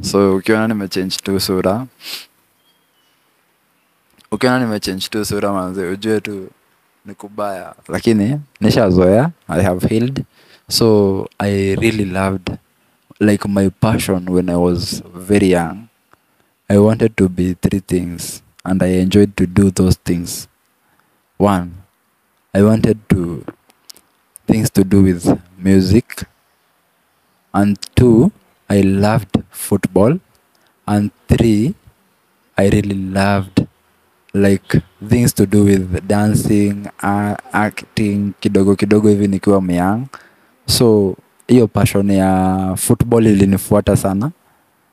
So ukiona nimechange tu sura manze, ujue tu ni kubaya, lakini nishazoea. I have healed. So I really loved, like, my passion when I was very young. I wanted to be three things, and I enjoyed to do those things. One, I wanted to things to do with music, and two, I loved football, and three, I really loved, like, things to do with dancing, acting kidogo kidogo hivi nikiwa myang. So hiyo passion ya football ilinifuata sana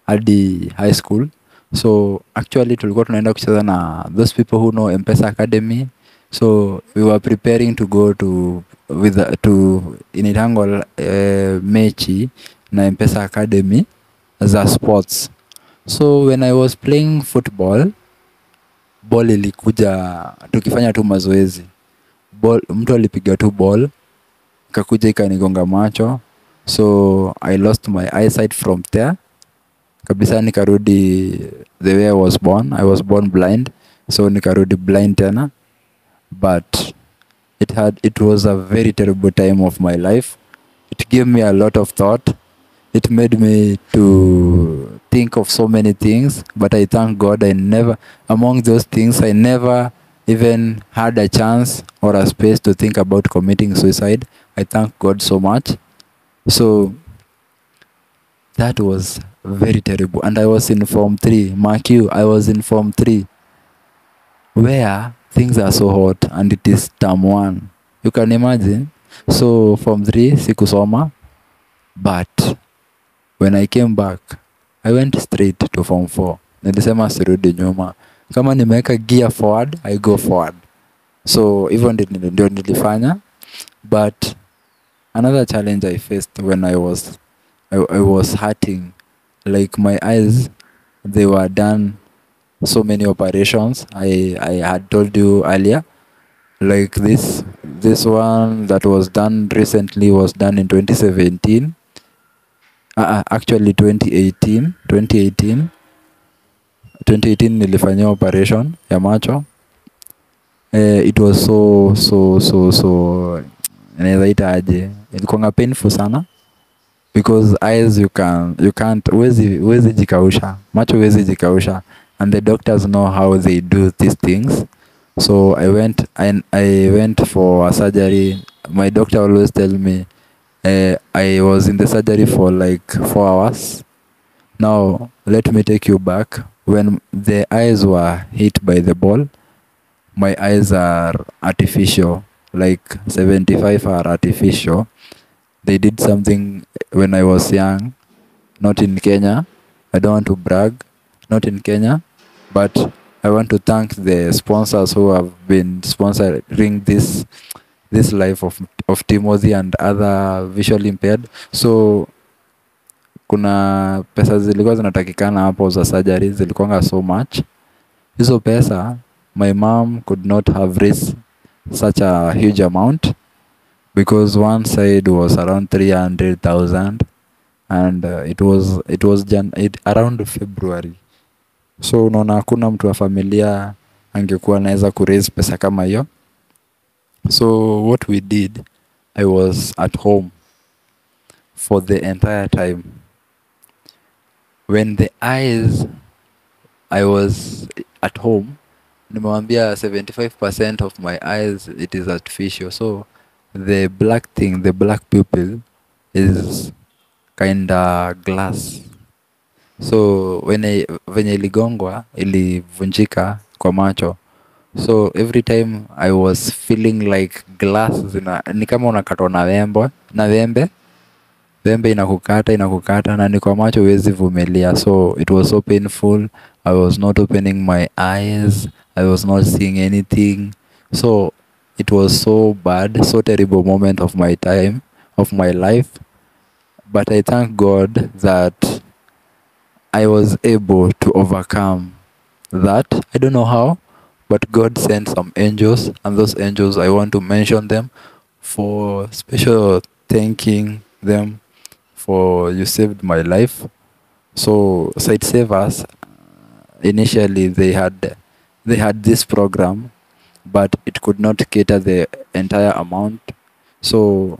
hadi high school. So actually tulikuwa tunaenda kucheza na those people who know M-Pesa Academy. So we were preparing to go to initango mechi na M-Pesa Academy za sports. So when I was playing football, ball ilikuja tukifanya tu mazoezi. Mtu alipiga tu ball, ikakuja ikanigonga macho. So I lost my eyesight from there. Kabisa nikarudi the way I was born. I was born blind. So nikarudi blind tena. But it was a very terrible time of my life. It gave me a lot of thought. It made me to think of so many things. But I thank God among those things, I never even had a chance or a space to think about committing suicide. I thank God so much. So that was very terrible. And I was in Form 3. Mark you, I was in Form 3. Where things are so hot and it is term 1. You can imagine. So Form 3, sikusoma. But when I came back, I went straight to Form 4. Nilisema sirudi nyuma. Kama nimeweka gear forward, I go forward. So even ndio nilifanya. But another challenge I faced when I was hurting, like my eyes, they were done so many operations. I had told you earlier, like this one that was done recently was done in 2017. Actually 2018 nilifanyia operation ya macho. It was so inaita aje, ilikuwa painful sana, because eyes you can't huwezi jikausha, macho huwezi jikausha, and the doctors know how they do these things. So I went for a surgery. My doctor always tell me, I was in the surgery for like 4 hours. Now let me take you back. When the eyes were hit by the ball, my eyes are artificial, like 75 are artificial. They did something when I was young, not in Kenya. I don't want to brag, not in Kenya, but I want to thank the sponsors who have been sponsoring this life of Timothy and other visually impaired. So kuna pesa zilikuwa zinatakikana hapo za surgery, zilikuwa so much. Hizo pesa, my mom could not have raised such a huge amount, because one side was around 300,000, and it was around February. So unaona hakuna mtu wa familia angekuwa anaweza kuraise pesa kama hiyo. So what we did, I was at home for the entire time. When I was at home, nimewambia 75% of my eyes, it is artificial. So the black pupil is kinda glass. So venye iligongwa, ilivunjika kwa macho. So every time I was feeling like glass ni kama unakatwa na wembe inakukata na ni kwa macho huwezi vumilia. So it was so painful. I was not opening my eyes. I was not seeing anything. So it was so bad, so terrible moment of my life. But I thank God that I was able to overcome that. I don't know how, but God sent some angels, and those angels, I want to mention them for special thanking them for you saved my life. So site savers, initially they had this program, but it could not cater the entire amount. So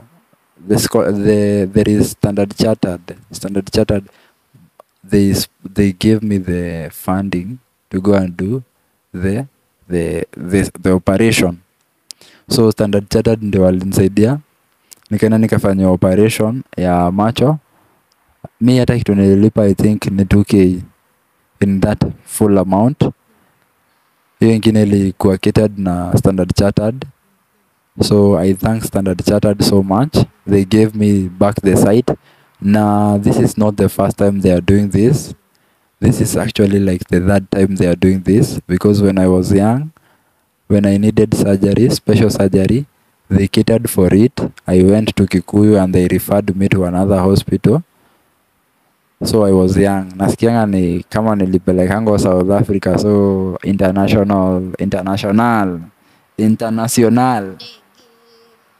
there is Standard Chartered. They gave me the funding to go and do the the operation. So Standard Chartered ndio walinisaidia, nikaenda nikafanya operation ya macho. Mi hata kitu nililipa I think ni 2k in that full amount. Hiyo ingine ilikuwa catered na Standard Chartered. So I thank Standard Chartered so much. They gave me back the site. Now this is not the first time they are doing this. This is actually like the third time they are doing this, because when I was young, when I needed surgery, special surgery, they catered for it. I went to Kikuyu and they referred me to another hospital. So I was young. Nasikianga ni kama nilipelekango South Africa, so international.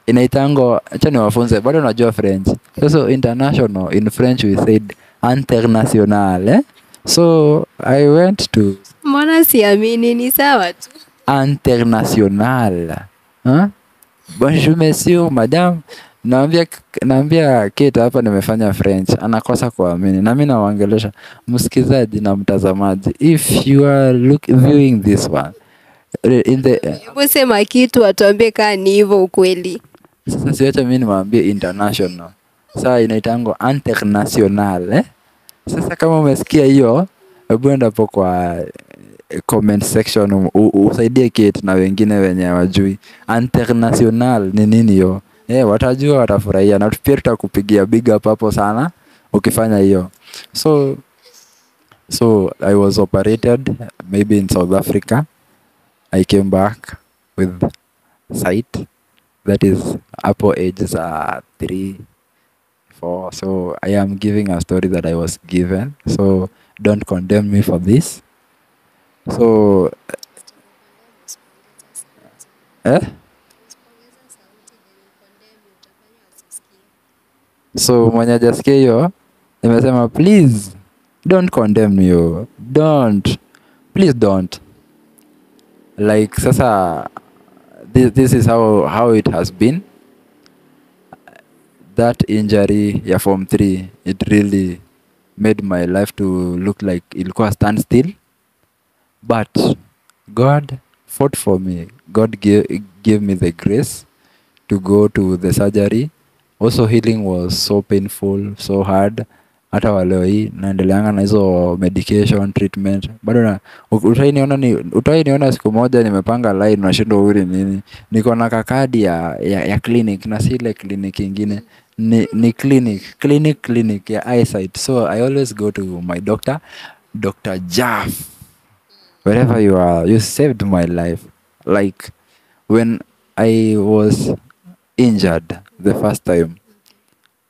Inaitango, acha niwafunze, bado najua French. So international, in French we said international, eh? So I went to... Mbona siamini, ni sawa tu. International. Huh? Bonjour monsieur, madame. Naambia Kate hapa nimefanya French. Anakosa kuamini. Na mimi nawaongelesha msikizaji na mtazamaji. If you are viewing this one, in the... Sema kitu atuambie kaa ni hivyo ukweli. Sasa siacha mimi nimwambie international. Sasa inaitango international, eh? Sasa kama umesikia hiyo, hebu enda hapo kwa comment section usaidie Kate na wengine wenye hawajui international ni nini hiyo. Watajua, watafurahia, na pia tutakupigia big up hapo sana ukifanya hiyo. So I was operated maybe in South Africa. I came back with sight. That is hapo ages 3, 4. So I am giving a story that I was given. So don't condemn me for this. So So mwenye hajasikia hiyo nimesema please don't condemn you. Please don't. Like sasa this is how it has been. That injury ya form 3, it really made my life to look like ilikuwa standstill. But God fought for me. God gave me the grace to go to the surgery. Also healing was so painful, so hard. Hata waleo hii naendeleanga na hizo medication treatment. Bado na utainiona siku moja nimepanga line nashindwa uri nini. Niko na kakadi ya clinic, na si ile clinic ingine. Ni clinic ya eyesight. So I always go to my doctor, Dr. Jaff. Wherever you are, you saved my life. Like when I was injured the first time,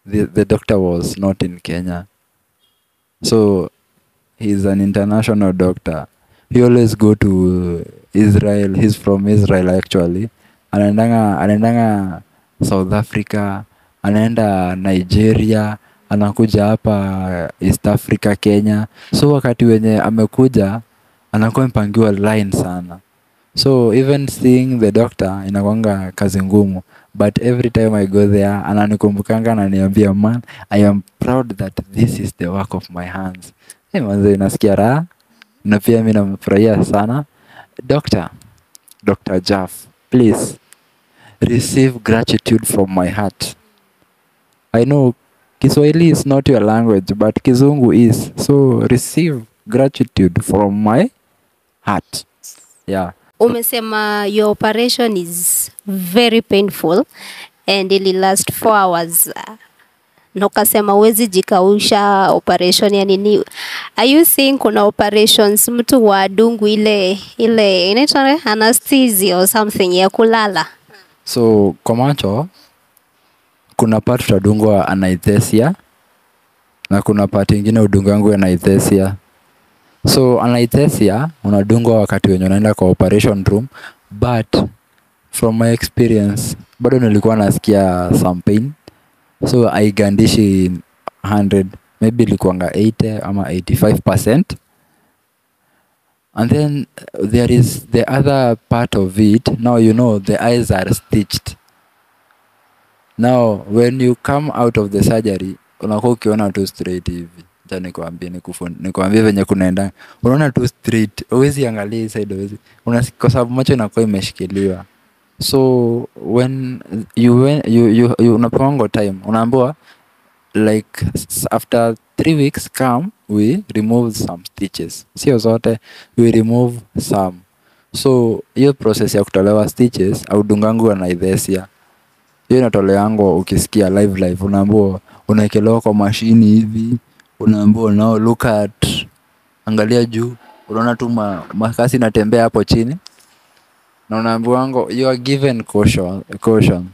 the doctor was not in Kenya. So he's an international doctor. He always go to Israel. He's from Israel actually. Anaendanga South Africa, anaenda Nigeria, anakuja hapa East Africa, Kenya. So wakati wenye amekuja anakuwa mpangiwa line sana. So even seeing the doctor inakuanga kazi ngumu. But every time I go there, ananikumbukanga, ananiambia, man, I am proud that this is the work of my hands. Manze inasikia raha. Na pia mimi namfurahia sana. Dr. Jaff, please receive gratitude from my heart. I know Kiswahili is not your language, but Kizungu is. So receive gratitude from my heart. Yeah. Umesema your operation is very painful and it last 4 hours. Na ukasema huwezi jikausha operation ya nini. Are you saying kuna operations mtu wadungu ile inaitwa anesthesia or something ya kulala? So kwa macho kuna part tutadungwa anesthesia na kuna part ingine udungangu anesthesia. So anesthesia unadungwa wakati wenye unaenda kwa operation room, but from my experience bado nilikuwa nasikia some pain. So I gandishi 100 maybe ilikuanga 80 ama 85%. And then there is the other part of it. Now you know the eyes are stitched. Now when you come out of the surgery, unakuwa ukiona tu straight hivi. Acha nikwambie venye kunaenda. Unaona tu straight. Huwezi angalia hii side, huwezi. Kwa sababu macho inakuwa imeshikiliwa. So when you unapewa time, unaambiwa like after 3 weeks come, we remove some stitches. Sio zote, we remove some. So hiyo process ya kutolewa stitches au dungangu na idhesia, hiyo inatolewango ukisikia live. Unaambiwa unaekelewa kwa mashini hivi, unaambiwa now look at, angalia juu, unaona tu makasi inatembea hapo chini, na unaambiwango you are given caution.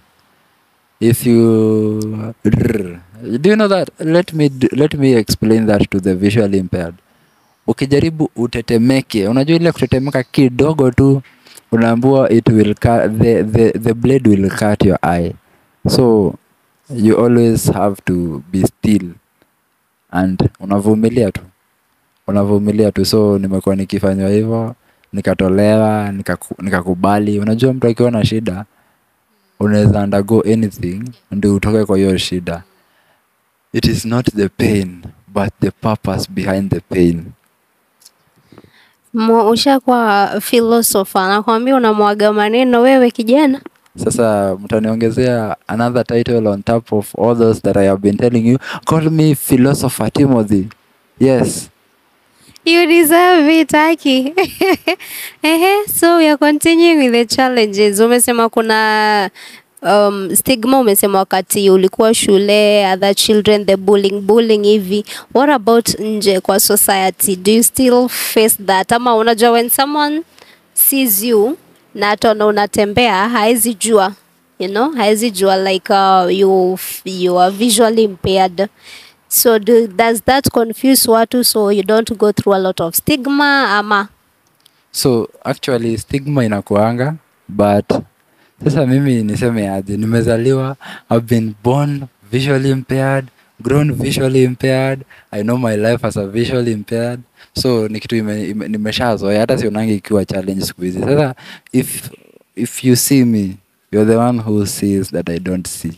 If you do you know that, let me explain that to the visually impaired. Ukijaribu utetemeke, unajua ile kutetemeka kidogo tu, unaambiwa it will cut, the blade will cut your eye. So you always have to be still and unavumilia tu. So nimekuwa nikifanywa hivyo, nikatolewa, nikakubali. Unajua mtu akiwa na shida unaweza undergo anything ndio utoke kwa hiyo shida. It is not the pain but the purpose behind the pain. Ushakuwa philosopher, nakwambia unamwaga maneno wewe kijana. Sasa mtaniongezea another title on top of all those that I have been telling you. Call me Philosopher Timothy. Yes. You deserve it, Aki. So we are continuing with the challenges. Umesema kuna stigma, umesema wakati ulikuwa shule, other children, the bullying hivi. What about nje kwa society? Do you still face that? Ama unajua when someone sees you na hata unatembea haezi jua, you know, haezi jua like you are visually impaired. So does that confuse watu so you don't go through a lot of stigma ama? So actually stigma inakuanga, but sasa mimi niseme aje, nimezaliwa, I've been born visually impaired, grown visually impaired, I know my life as a visually impaired. So ni kitu nimeshazoea, hata sionangi ikiwa challenge siku hizi. Sasa if you see me, you're the one who sees that I don't see.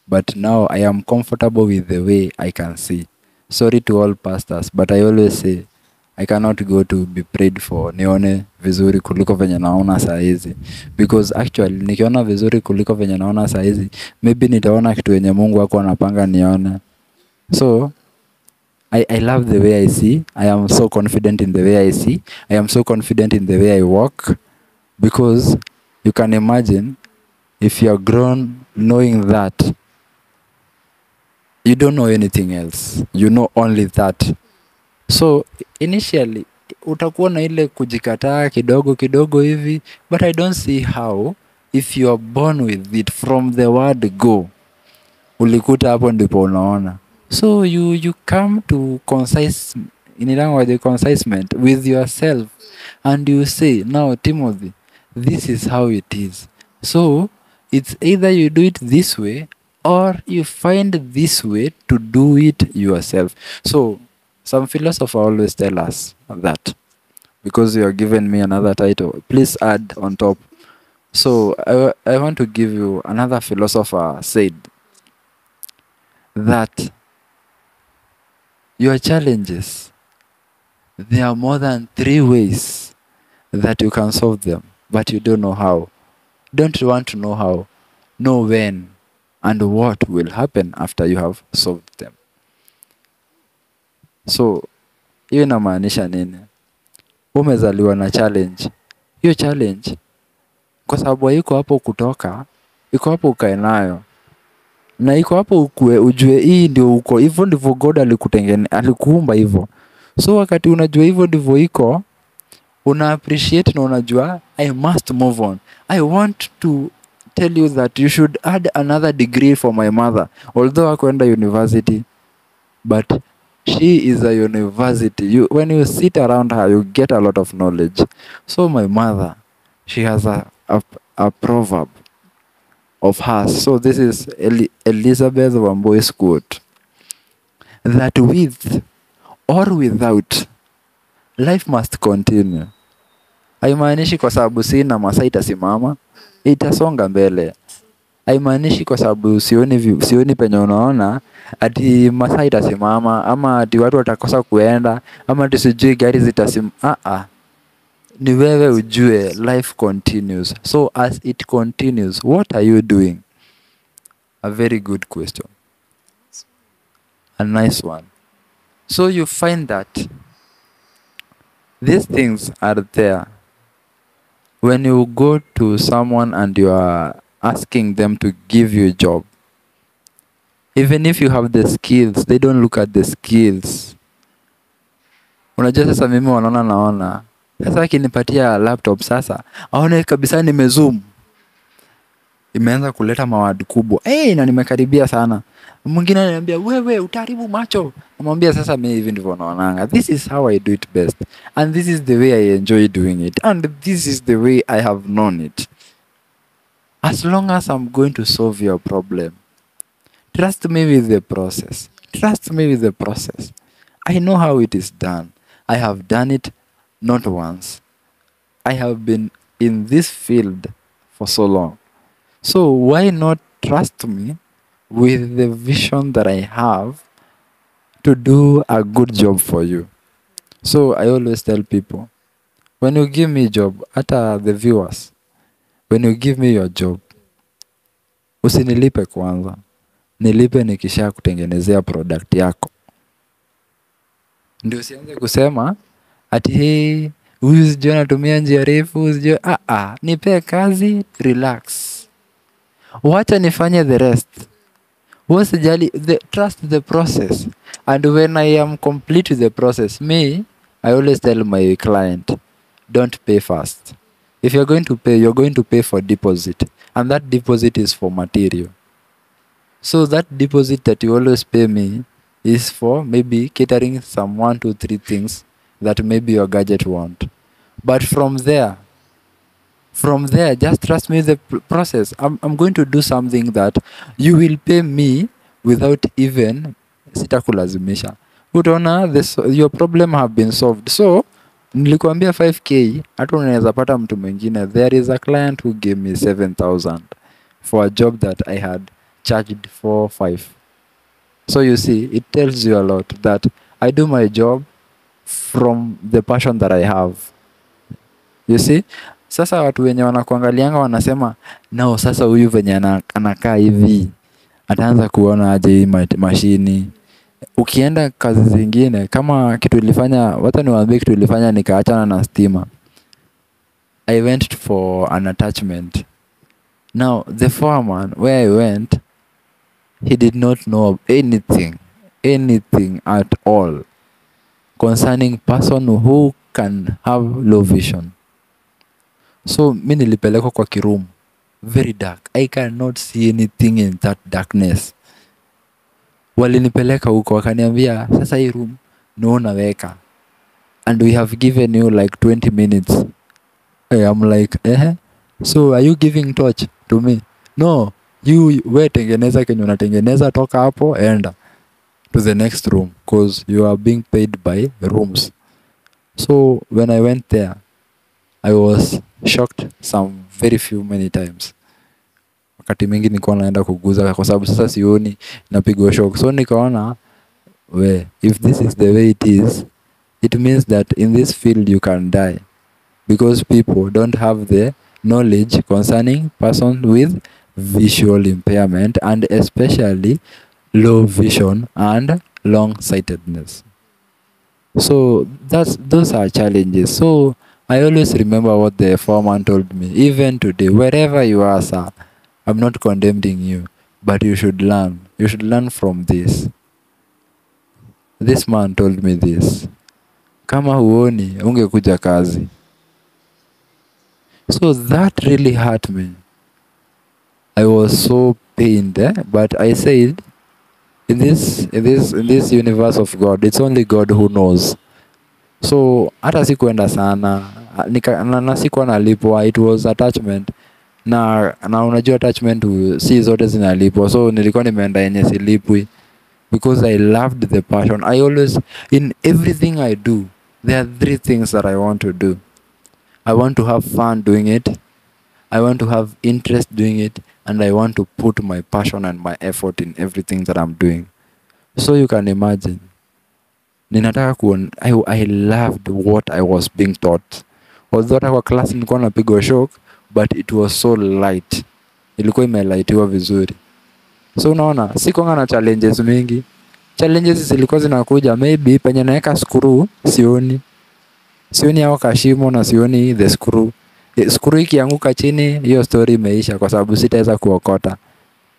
But now I am comfortable with the way I can see. Sorry to all pastors, but I always say I cannot go to be prayed for nione vizuri kuliko venye naona saa hizi. Because actually nikiona vizuri kuliko venye naona saa hizi, maybe nitaona kitu yenye Mungu wako anapanga nione. So I love the way I see. I am so confident in the way I see. I am so confident in the way I walk. Because you can imagine if you are grown knowing that you don't know anything else. You know only that. So initially utakuwa na ile kujikataa kidogo hivi, but I don't see how, if you are born with it from the word go, ulikuta hapo ndipo unaona. So you come to concisement with yourself and you say, now Timothy, this is how it is. So it's either you do it this way or you find this way to do it yourself. So some philosophers always tell us that. Because you are giving me another title, please add on top. So I want to give you another philosopher said that your challenges, there are more than 3 ways that you can solve them, but you don't know how. Don't want to know how. Know when and what will happen after you have solved them. So hiyo inamaanisha nini? Umezaliwa na challenge. Hiyo challenge kwa sababu iko hapo kutoka, iko hapo ukae nayo. Na iko hapo ujue hii ndio uko, hivyo ndivyo God alikuumba hivyo. So wakati unajua hivyo ndivyo iko, una appreciate na unajua I must move on. I want to tell you that you should add another degree for my mother. Although hakwenda university, but she is a university. When you sit around her, you get a lot of knowledge. So my mother, she has a proverb of hers. So this is Elizabeth Wamboi's quote. that with or without, life must continue. Haimaanishi kwa sababu sina masaa itasimama, itasonga mbele. Haimaanishi kwa sababu sioni penye unaona ati masaa itasimama, ama ati watu watakosa kuenda, ama ati sijui gari zitasimama. Ni wewe ujue life continues. So as it continues, what are you doing? A very good question. A nice one. So you find that these things are there. When you go to someone and you are asking them to give you a job, even if you have the skills, they don't look at the skills. Unajua sasa mimi naona. Sasa akinipatia laptop sasa, aone kabisa nimezoom. Imeanza kuleta mawadi kubwa. Na nimekaribia sana. Mwingine ananiambia wewe utaharibu macho. Namwambia sasa mimi hivi ndivyo naonanga. This is how I do it best. And this is the way I enjoy doing it. And this is the way I have known it. As long as I'm going to solve your problem, trust me with the process. Trust me with the process. I know how it is done. I have done it not once. I have been in this field for so long. So why not trust me with the vision that I have to do a good job for you? So I always tell people, when you give me a job, hata the viewers, when you give me your job, usinilipe kwanza. Nilipe nikisha kutengenezea product yako. Ndio usianze kusema ati huyu sijui anatumia njia refu, sijui nipe kazi, relax. Wacha nifanye the rest. Wasijali, trust the process. And when I am complete with the process, I always tell my client, don't pay fast. If you're going to pay for deposit. And that deposit is for material. So that deposit that you always pay me is for maybe catering some 1, 2, 3 things that maybe your gadget want. But from there, just trust me the process. I'm going to do something that you will pay me without even sitakulazimisha. Utaona your problem have been solved. So nilikuambia 5k, hata unaweza pata mtu mwingine. There is a client who gave me 7,000 for a job that I had charged for 5. So you see, it tells you a lot that I do my job from the passion that I have. You see? Sasa watu wenye wanakuangalianga wanasema, no, sasa huyu venye anakaa hivi, ataanza kuona aje hii mashini. Ukienda kazi zingine, kama kitu ilifanya, wacha niwaambie kitu ilifanya nikaachana na stima. I went for an attachment. Now, the foreman, where I went, he did not know anything at all concerning person who can have low vision. So, mimi nilipelekwa kwa kiroom, very dark. I cannot see anything in that darkness. Walinipeleka huko wakaniambia, sasa hii room naona weka. And we have given you like 20 minutes. I'm like, so are you giving torch to me? No, we tengeneza kenye unatengeneza, toka hapo, enda to the next room, because you are being paid by rooms. So when I went there, I was shocked many times. Wakati mingi nilikuwa naenda kuguza kwa sababu sasa sioni, napigwa shock. So nikaona, if this is the way it is, it means that in this field you can die, because people don't have the knowledge concerning person with visual impairment, and especially low vision and long-sightedness. So those are challenges. So I always remember what the foreman told me. Even today, wherever you are, sir, I'm not condemning you, but you should learn. You should learn from this. This man told me this. Kama huoni, hungekuja kazi. So that really hurt me. I was so pained, but I said, in this universe of God, it's only God who knows. So hata sikuenda sana, na sikuwa nalipwa. It was attachment, na unajua attachment si zote zinalipwa. So nilikuwa nimeenda yenye silipwi, because I loved the passion. I always, in everything I do, there are 3 things that I want to do. I want to have fun doing it, I want to have interest doing it, and I want to put my passion and my effort in everything that I'm doing. So you can imagine, I loved what I was being taught. Although hata kwa class nilikuwa napigwa shock, but it was so light. Ilikuwa imelightiwa vizuri. So unaona, sikuwa na challenges mingi. Challenges zilikuwa zinakuja maybe penye naeka screw sioni hao kashimo na sioni the screw. Screw ikianguka chini, hiyo story imeisha kwa sababu sitaweza kuokota.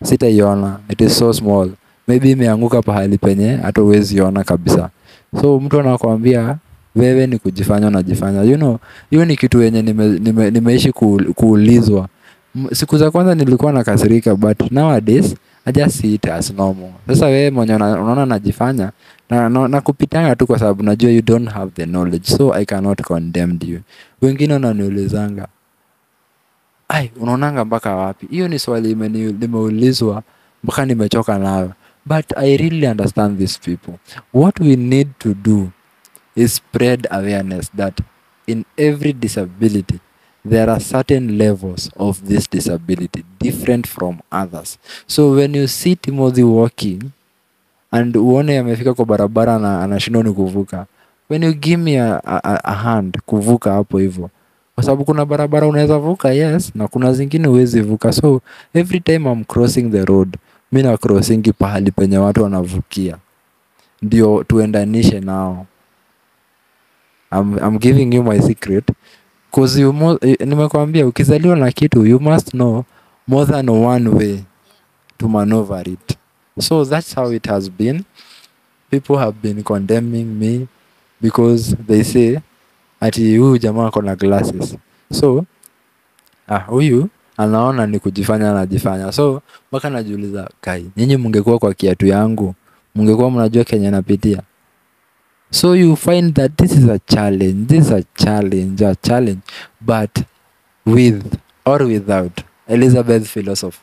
Sitaiona, it is so small. Maybe imeanguka pahali penye hata huwezi ona kabisa. So mtu anakuambia wewe ni kujifanya unajifanya. You know, hiyo ni kitu yenye nimeishi kuulizwa. Siku za kwanza nilikuwa nakasirika, but nowadays I just see it as normal. Sasa wewe mwenye unaona najifanya na kupitanga tu kwa sababu najua you don't have the knowledge, so I cannot condemn you. Wengine wananiulizanga, unaonanga mpaka wapi? Hiyo ni swali nimeulizwa mpaka nimechoka nayo. But I really understand these people. What we need to do is spread awareness that in every disability there are certain levels of this disability different from others. So when you see Timothy walking and uone amefika kwa barabara na anashindwa ni kuvuka, when you give me a hand kuvuka hapo hivyo, kwa sababu kuna barabara unaweza vuka, yes, na kuna zingine huwezi vuka. So every time I'm crossing the road, mimi na crossingi pahali penye watu wanavukia, ndio tuendanishe nao. I'm giving you my secret, because nimekwambia ukizaliwa na kitu you must know more than one way to maneuver it. So that's how it has been. People have been condemning me because they say ati huyu jamaa ako na glasses. So huyu anaona ni kujifanya anajifanya. So mpaka najiuliza, kai, nyinyi mngekuwa kwa kiatu yangu, mngekuwa mnajua Kenya napitia. So you find that this is a challenge, but with or without Elizabeth's philosophy,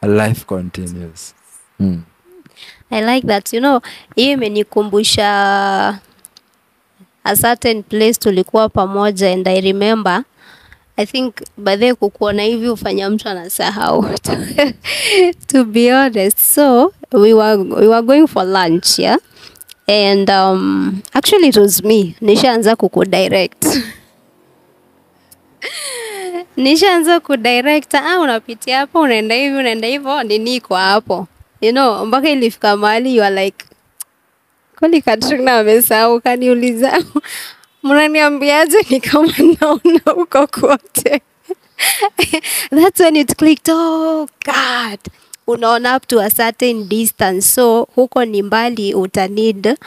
a life continues. I like that. You know, hii imenikumbusha a certain place tulikuwa pamoja, and I remember, I think baadaye kukuona hivi ufanya mtu anasahau. To be honest. So we were going for lunch, yeah? And actually it was me. Nishaanza kukudirect. Unapitia hapo, unaenda hivyo, niko hapo. You know, mpaka ilifika mahali you are like, kwani Katrina amesahau kaniuliza, mnaniambiaje ni kama naona huko kote. That's when it clicked. Oh God. Unaona up to a certain distance, so huko ni mbali, uta need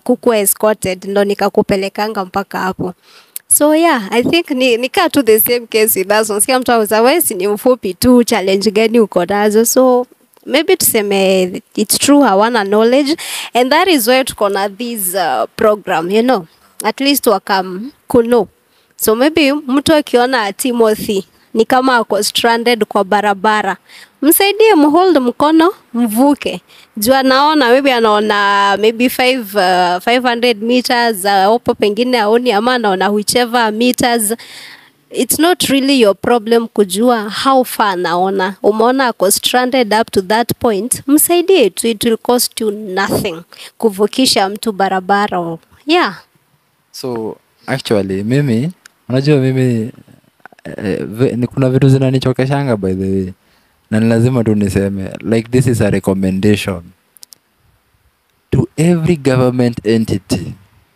kuku escorted, ndo nikakupelekanga mpaka hapo. So yeah, I think nika to the same case with us. Unasikia mtu awezi ni mfupi tu, challenge gani uko nazo. So maybe tuseme it's true, hawana knowledge, and that is why tuko na this program, you know, at least wakam kuno. So maybe mtu akiona Timothy ni kama ako stranded kwa barabara, msaidie, mhold mkono, mvuke. Jua naona maybe anaona maybe 500 meters, opo pengine haoni, ama anaona whichever meters. It's not really your problem kujua how far naona. Umeona ako stranded up to that point, msaidie tu, it will cost you nothing kuvukisha mtu barabara. Yeah. So actually unajua mimi kuna vitu zinanichokeshanga by the way, na lazima tu niseme, like, this is a recommendation to every government entity.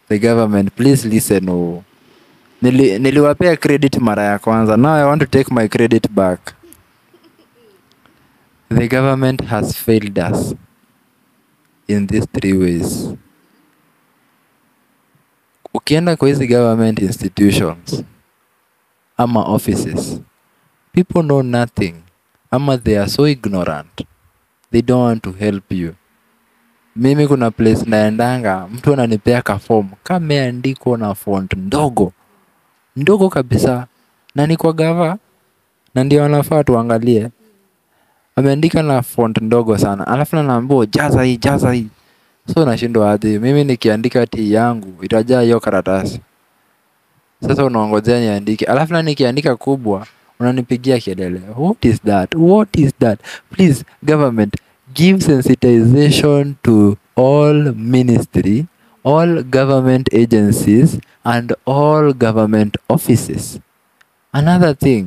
The government, please listen. Niliwapea credit mara ya kwanza, now I want to take my credit back. The government has failed us in these 3 ways. Ukienda kwa hizi government institutions ama offices, people know nothing, ama they are so ignorant, they don't want to help you. Mimi kuna place naendanga, mtu ananipea ka form kameandikwa na font ndogo kabisa, na ni kwa gava, na ndio wanafaa tuangalie. Ameandika na font ndogo sana. Alafu naambiwa jaza hii. So nashindwa aje. Mimi nikiandika ati yangu itajaa hiyo karatasi. Sasa unaongojea niandike. Alafu na nikiandika kubwa unanipigia kelele. What is that? What is that? Please, government, give sensitization to all ministry, all government agencies, and all government offices. Another thing,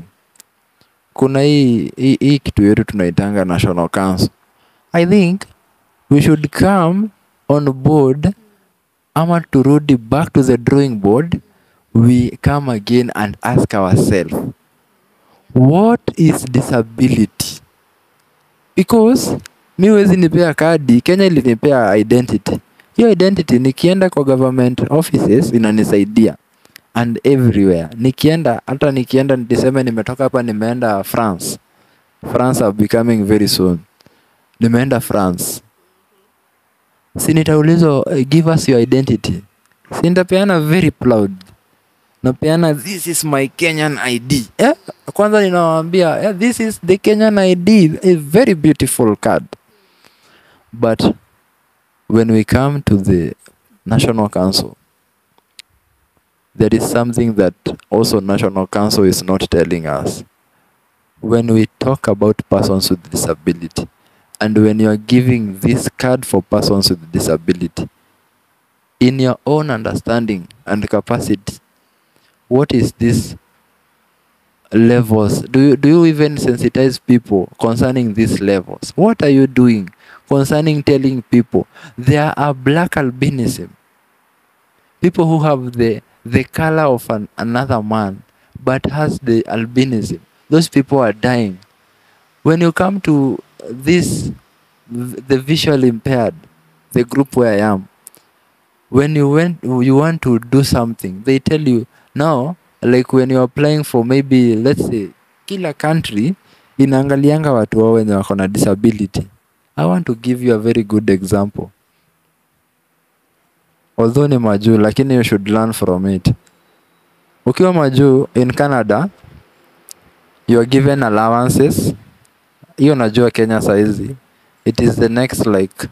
kuna hii kitu yetu tunaitanga National Council. I think we should come on board ama turudi back to the drawing board. We come again and ask ourselves, what is disability? Because mi wezi nipea kadi, Kenya ilinipea identity. Hiyo identity nikienda kwa government offices inanisaidia. And everywhere. Hata nikienda niseme nimetoka hapa nimeenda France. France are becoming very soon. Nimeenda France. Si nitaulizwa, give us your identity. Si nitapeana very proud. Napeana, this is my Kenyan ID. Kwanza ninawaambia, this is the Kenyan ID. A very beautiful card. But when we come to the National Council, there is something that also National Council is not telling us. When we talk about persons with disability, and when you are giving this card for persons with disability, in your own understanding and capacity, what is this levels? Do you even sensitize people concerning these levels? What are you doing concerning telling people there are black albinism? People who have the color of another man but has the albinism. Those people are dying. When you come to this, the visually impaired, the group where I am, when you want to do something, they tell you, now, like when you're applying for maybe, let's say, kila country, inaangalianga watu wao wenye wako na disability. I want to give you a very good example. Although ni majuu, lakini you should learn from it. Ukiwa majuu, in Canada, you are given allowances. Hiyo najua Kenya saizi. It is the next like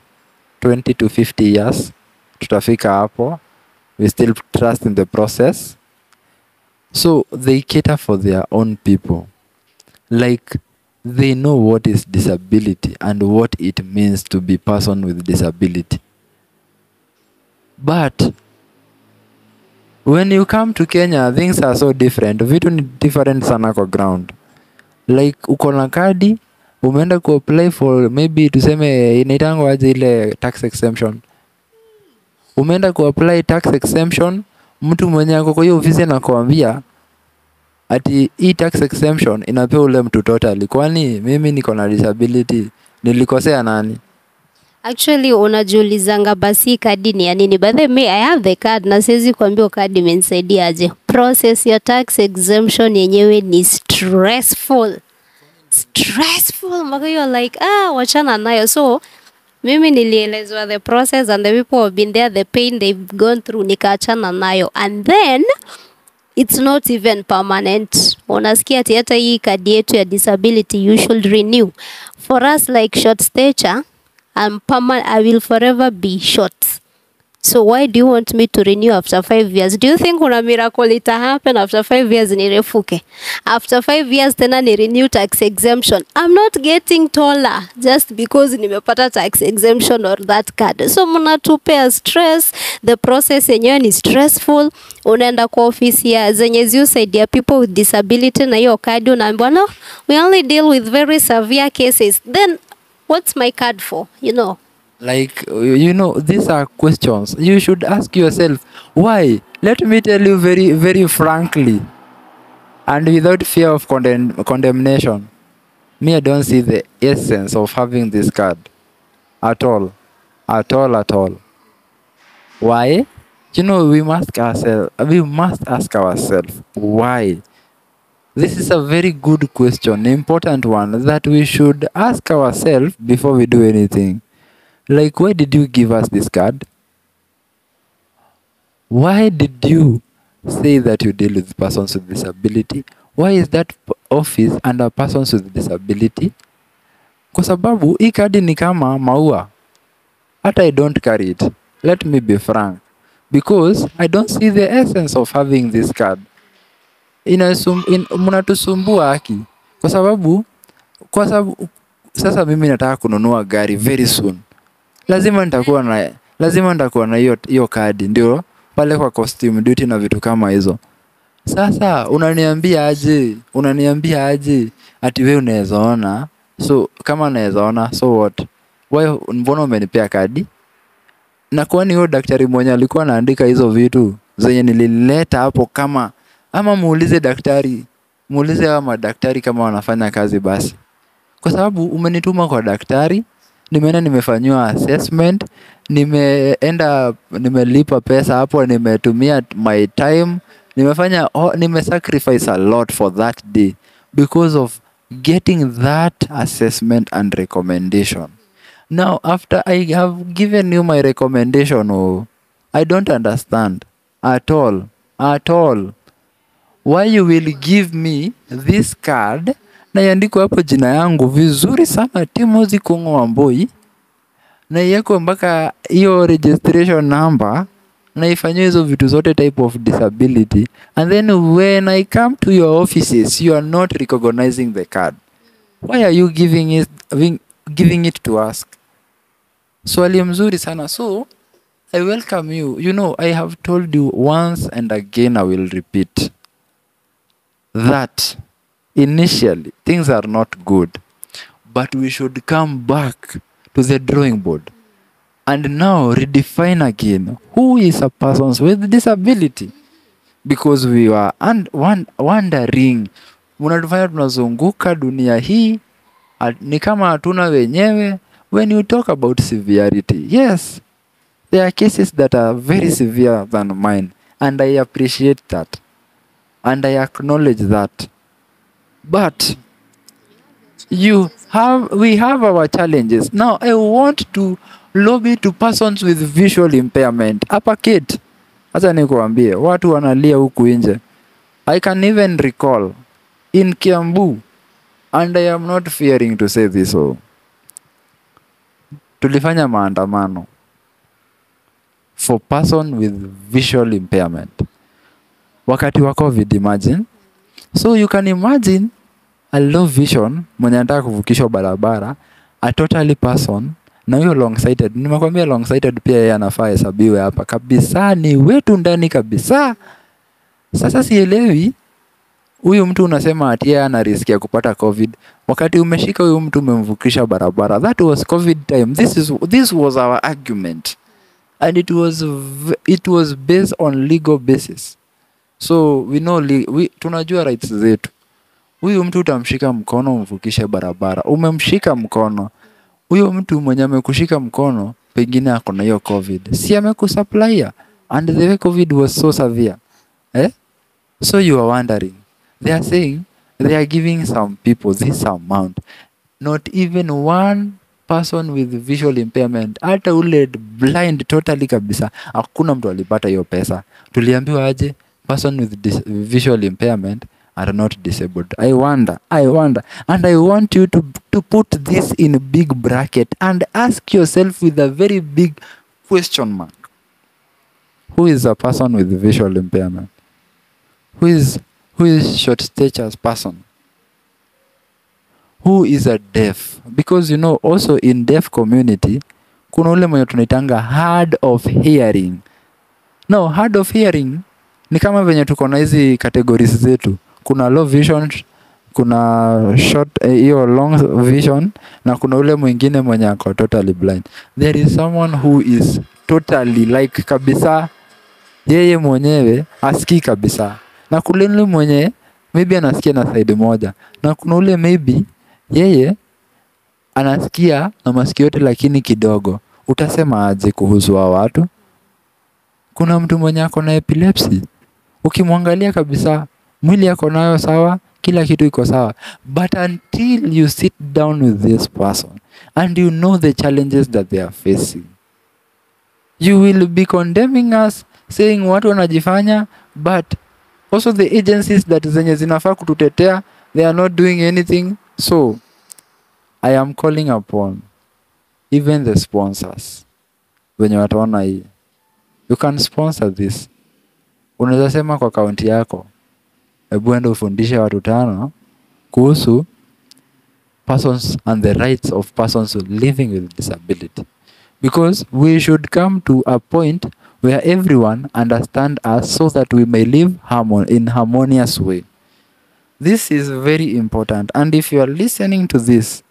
20 to 50 years. Tutafika hapo. We still trust in the process. So they cater for their own people. Like they know what is disability and what it means to be person with disability. But when you come to Kenya, things are so different. Vitu ni different sana kwa ground. Like uko na kadi, umeenda ku apply for maybe tuseme inaitangwa aje ile tax exemption. Umeenda ku apply tax exemption, mtu mwenye ako kwa hiyo ofisi anakuambia ati hii tax exemption inapewa ule mtu totally. Kwani mimi niko na disability, nilikosea nani? Actually unajiulizanga basi kadi ni ya nini? But me I have the card na siwezi kuambia kadi imenisaidia aje. Process your tax exemption yenyewe ni stressful. Maka you're like wachana nayo. So mimi nilielezwa the process and the people have been there, the pain they've gone through, nikaachana nayo. And then it's not even permanent. Unasikia ati hata hii kadi yetu ya disability you should renew. For us like short stature, I will forever be short. So why do you want me to renew after 5 years? Do you think una miracle ita happen after 5 years nirefuke? After 5 years tena ni renew tax exemption. I'm not getting taller just because nimepata tax exemption or that card. So mnatupea stress. The process yenyewe ni stressful. Unaenda kwa ofisi ya zenye ziusaidia people with disability na hiyo card unaambiwa no, we only deal with very severe cases. Then what's my card for? Like, these are questions you should ask yourself. Why? Let me tell you very, very frankly and without fear of condemnation. Me, I don't see the essence of having this card at all. Why? We must ask ourselves why. This is a very good question, important one that we should ask ourselves before we do anything. Like, why did you give us this card? Why did you say that you deal with persons with disability? Why is that office under persons with disability? Kwa sababu hii kadi ni kama maua. Hata I don't carry it. Let me be frank. Because I don't see the essence of having this card. Mnatusumbua haki. Kwa sababu sasa mimi nataka kununua gari very soon. Lazima nitakuwa na hiyo kadi, ndio pale kwa costume duty na vitu kama hizo. Sasa unaniambia aje ati wewe unaweza ona. So kama naweza ona, so what? Mbona umenipea kadi? Na kwani huyo daktari mwenye alikuwa anaandika hizo vitu zenye nilileta hapo, kama ama muulize hawa madaktari kama wanafanya kazi basi. Kwa sababu umenituma kwa daktari, nimeenda nimefanywa assessment, nimelipa pesa hapo, nimetumia my time, nimesacrifice a lot for that day because of getting that assessment and recommendation. Now, after I have given you my recommendation, I don't understand at all why you will give me this card na iandikwe hapo jina yangu vizuri sana, Timothy Kungo Wambui, na iwekwe mpaka hiyo registration number, na ifanywe hizo vitu zote type of disability, and then when I come to your offices you are not recognizing the card. Why are you giving it to us? Swali mzuri sana. So I welcome you. You know, I have told you once and again, I will repeat that initially things are not good, but we should come back to the drawing board and now redefine again who is a person with disability, because we are wondering, unatufanya tunazunguka dunia hii ni kama hatuna wenyewe. When you talk about severity, yes, there are cases that are very severe than mine, and I appreciate that and I acknowledge that. But we have our challenges. Now I want to lobby to persons with visual impairment. Hapa kid, acha nikuambie, watu wanalia huku nje. I can even recall in Kiambu, and I am not fearing to say this, tulifanya maandamano for person with visual impairment wakati wa COVID, imagine. So you can imagine a low vision mwenye anataka kuvukishwa barabara, a totally person na huyo long sighted. Nimekwambia long sighted pia yeye anafaa hesabiwe hapa kabisa, ni wetu ndani kabisa. Sasa sielewi huyu mtu unasema ati yeye ana risk ya kupata COVID, wakati umeshika huyu mtu umemvukisha barabara. That was COVID time. This was our argument, and it was based on legal basis. So we know tunajua rights zetu. Huyu mtu utamshika mkono umvukishe barabara, umemshika mkono. Huyo mtu mwenye amekushika mkono pengine ako na hiyo COVID, si amekusupply, and the way COVID was so severe, so you are wondering, they are saying they are giving some people this amount, not even one person with visual impairment, hata ule blind totally kabisa, hakuna mtu alipata hiyo pesa. Tuliambiwa aje person with visual impairment are not disabled. I wonder, and I want you to put this in a big bracket and ask yourself with a very big question mark. Who is a person with visual impairment? Who is short statured person? Who is a deaf? Because you know, also in deaf community, kuna ule mwenye tunaitanga hard of hearing. No, hard of hearing ni kama venye tuko na hizi categories zetu. Kuna low vision, kuna short long vision, na kuna ule mwingine mwenye ako totally blind. There is someone who is totally like kabisa, yeye mwenyewe asikii kabisa. Na kuna ule mwenye maybe anasikia na side moja, na kuna ule maybe yeye anasikia na masikio yote lakini kidogo. Utasema aje kuhusu hao watu? Kuna mtu mwenye ako na epilepsy, ukimwangalia kabisa mwili yako nayo sawa, kila kitu iko sawa, but until you sit down with this person and you know the challenges that they are facing, you will be condemning us, saying watu wanajifanya, but also the agencies that zenye zinafaa kututetea, they are not doing anything. So I am calling upon even the sponsors wenye wataona hii. You can sponsor this. Unaweza sema kwa kaunti yako, hebu enda ufundishe watu 5 kuhusu persons and the rights of persons living with disability. Because we should come to a point where everyone understand us so that we may live in harmonious way. This is very important, and if you are listening to this,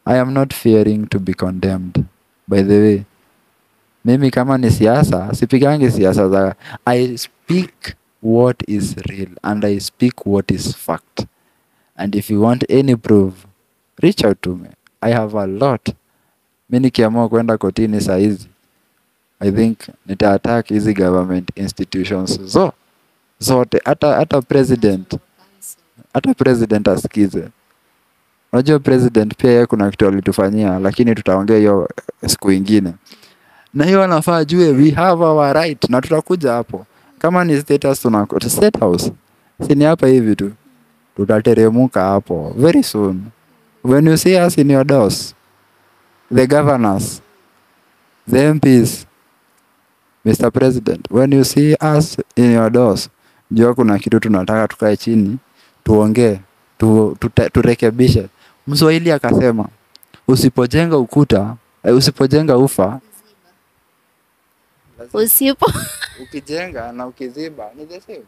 I am not fearing to be condemned. By the way, mimi kama ni siasa, sipigangi siasa za, I speak what is real and I speak what is fact. And if you want any proof, reach out to me. I have a lot. Mimi nikiamua kwenda kotini saa hizi, I think nita-attack hizi government institutions zote, hata president asikize. Unajua president pia yeye kuna kitu alitufanyia, lakini tutaongea hiyo siku nyingine. Na hiyo anafaa ajue we have our right, na tutakuja hapo. Kama ni status tunakuja State House. Si ni hapa hivi tu. Tutateremuka hapo very soon. When you see us in your doors, the governors, the MPs, Mr. President, when you see us in your doors, jua kuna kitu tunataka tukae chini, tuongee, turekebishe. Mswahili akasema, usipojenga ukuta, usipojenga ufa, ukijenga na ukiziba ni the same.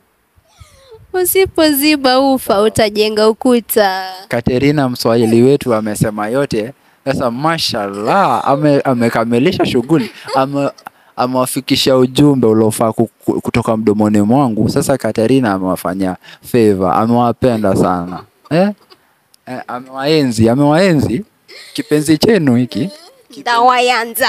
Usipoziba ufa utajenga ukuta. Katerina Mswahili wetu amesema yote. Sasa mashallah amekamilisha shughuli, amewafikisha ujumbe uliofaa kutoka mdomoni mwangu. Sasa Katerina amewafanyia favor, amewapenda sana. Amewaenzi kipenzi chenu hiki. Dawayanza.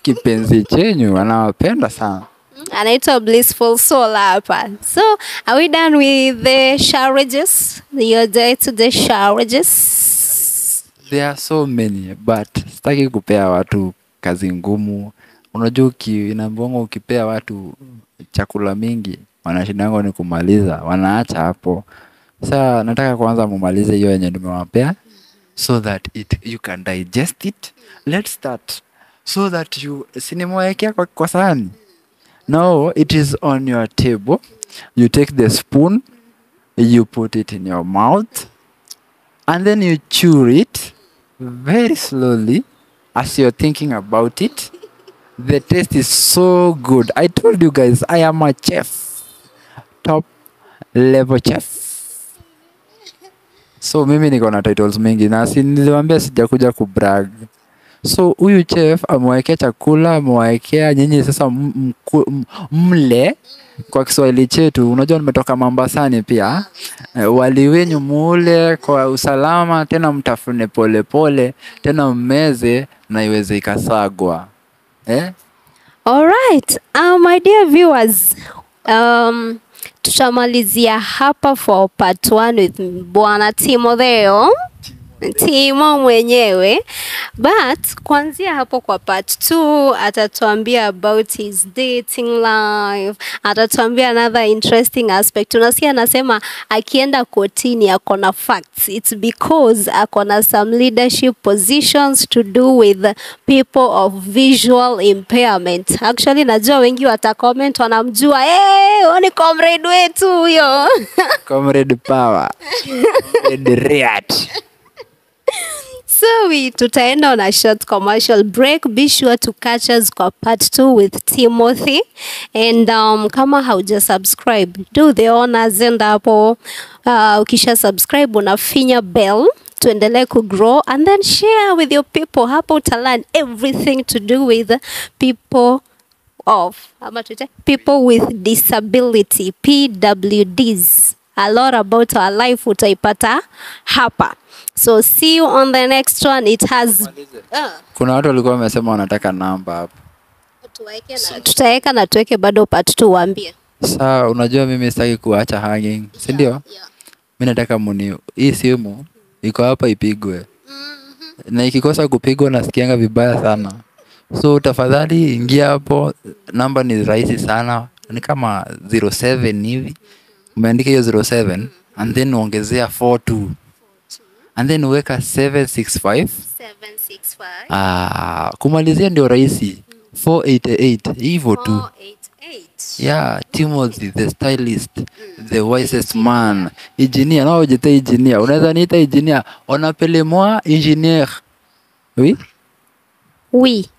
Kipenzi chenu anawapenda sana. Anaitwa Blissful Soul hapa. So, are we done with the charges? Your day to the charges? There are so many, but sitaki kupea watu kazi ngumu. Unajua inaambiwa ukipea watu chakula mingi, wanashindanga ni kumaliza, wanaacha hapo. Sasa nataka kwanza mumalize hiyo yenye nimewapea, so that you can digest it. Let's start. So that sinimwekea kwa sahani. Now it is on your table. You take the spoon, you put it in your mouth, and then you chew it very slowly as you're thinking about it. The taste is so good. I told you guys, I am a chef. Top level chef. So mimi niko na titles mingi na niliwaambia sijakuja kubrag. So huyu chef amewekea chakula, amewekea nyinyi sasa mle kwa Kiswahili chetu. Unajua nimetoka Mombasani pia. Wali wenyu mule kwa usalama, tena mtafune pole pole, tena mmeze na iweze ikasagwa. All right. My dear viewers, tutamalizia hapa for part 1 with Bwana Timotheo. Timo mwenyewe, but kuanzia hapo kwa part 2 atatuambia about his dating life, atatuambia another interesting aspect. Unasikia anasema akienda kotini akona facts, it's because akona some leadership positions to do with people of visual impairment. Actually najua wengi watacomment wanamjua, huoni comrade wetu huyo. Comrade power. Comrade Riat. So tutaenda on a short commercial break. Be sure to catch us kwa part 2 with Timothy. And kama hauja subscribe, do the honors and hapo. Ukisha subscribe unafinya bell. Tuendelee grow and then share with your people. Hapo utalearn everything to do with people with disability, PWDs. A lot about our life utaipata hapa. So see you on the next one. It has kuna watu walikuwa wamesema wanataka namba hapo. Tutaweka na tuweke bado part 2 waambie. Sasa unajua mimi sitaki kuacha hanging, si ndio? Yeah. Mimi nataka hii simu iko hapa ipigwe. Na ikikosa kupigwa nasikianga vibaya sana. So tafadhali ingia hapo, namba ni rahisi sana. Ni kama 07 hivi. Umeandika hiyo 07 and then uongezea 42. and then weka 765. 765. Kumalizia ndio rahisi. 488 hivyo tu. 488. Yeah, Timothy the stylist, the wisest man. Engineer, no ujite engineer. Unaweza niita engineer. On appelle moi ingénieur. Oui? Oui.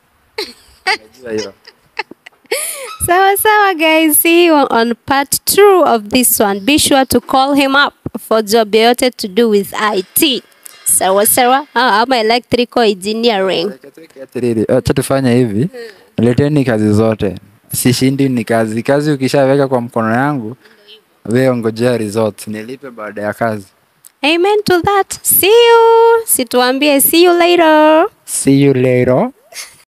Sawa guys, see you on part 2 of this one. Be sure to call him up for job yoyote to do with IT. Sawa. I'm electrical engineering. Acha tufanye hivi. Leteni kazi zote. Sishindi ni kazi. Kazi ukishaweka kwa mkono yangu, wewe ngojea results. Nilipe baada ya kazi. Amen to that. See you. Situambie see you later. See you later.